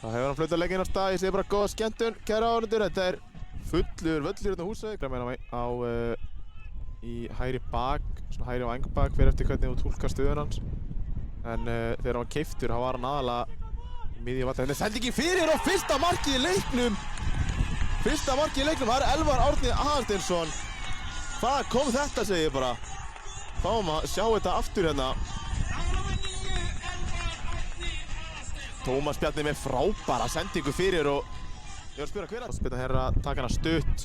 Það hefur hann flautað leikinn á stað, ég segi bara góða skemmtun, kæra áhorfendur. Þetta er fullur völlur hérna á Húsavík. Það meina mig á í hægri bak, svona hægri á engbak, fyrir eftir hvernig þú túlkar stöðun hans. En þegar hann var keiftur, þá var hann aðalega í miðju vallar. Þetta er sendingin fyrir og fyrsta markið í leiknum. Fyrsta markið í leiknum, það er Elvar Árni Aðalsteinsson. Hvað kom þetta, segi ég bara. Fáum að sjá þetta aftur hérna. Tómas Bjarni með frábæra sendingu fyrir og ég var að spyrja hver að spilna hér að taka hana stutt.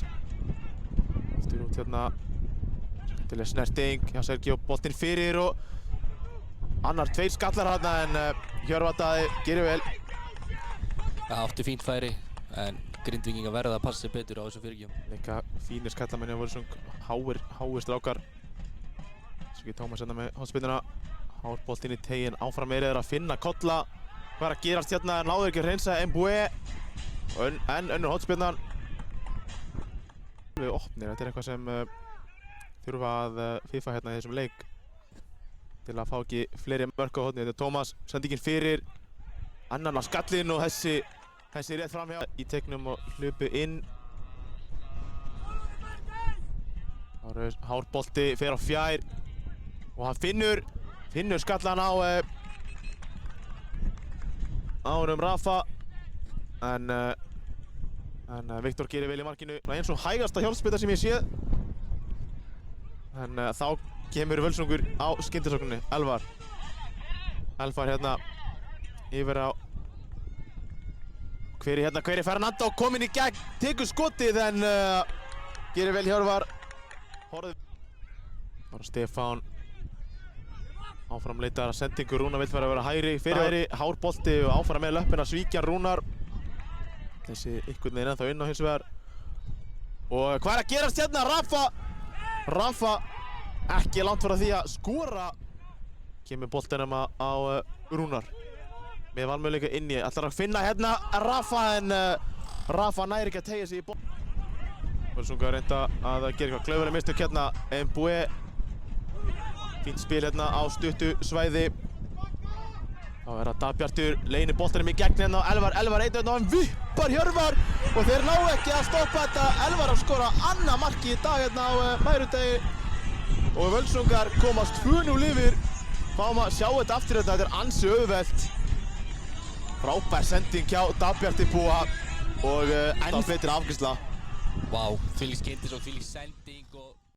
Aftur út hérna. Skemmtileg snerting hjá Sergio, boltinn fyrir og annar tveir skallar hérna en Hjörvar Daði gerir vel. Já, átti fínt færi en Grindvíkingar verða að passa sig betur á þessu fyrirgjöfum. Líka fínir skallamenni voru svona háir strákar. Sergio Tómas hérna með hóttspilnuna. Hár boltinn í teginn, áfram meira að finna kolla. Hvað er að gerast hérna, náður ekki að hreinsa Mbue en önnur hóttspilnan. Við opnir, þetta er eitthvað sem þurfa að FIFA hérna í þessum leik til að fá ekki fleiri mörk á hóttni. Þetta er Tómas, sendingin fyrir annan á skallinn og þessi rétt framhjá í teiknum og hlupu inn. Hár bolti fer á fjær og hann finnur skallan á Rafa en Viktor gerir vel í markinu eins og hægasta hjálpsbytta sem ég séð en þá kemur Völsungur á skyndisókninni. Elvar hérna yfir á hver er Fernando kominn í gegn, tekur skotið en gerir vel Hjörvar. Bara Stefán áfram leitar að sendingu. Rúnar vill vera að vera hægri, fyrir hægri, hár bolti og áfram með löppina, svíkja Rúnar. Þessi einhvern veginn ennþá inn á hins vegar. Og hvað er að gerast hérna? Rafa ekki langt frá því að skora. Kemur boltinum á Rúnar. Með valmöguleika inni, ætlar að finna hérna Rafa en Rafa næri ekki að teygja sig í boltann. Völsungur reynda að gera eitthvað klaufaleg mistök hérna. Mbue. Fínt spil hérna á stuttu svæði. Þá er það Dagbjartur, leynir boltanum í gegn hérna á Elvar eitur og hann vippar Hjörvar og þeir ná ekki að stoppa þetta. Elvar að skora annað marki í dag hérna á Mærudegi og Völsungar komast 2-0 yfir. Fáum að sjá þetta aftur þetta er ansi auðvelt. Frábær sending hjá Dagbjarti Búa og enn betri afgreiðsla. Vá, þvílík skyndis og þvílík sending og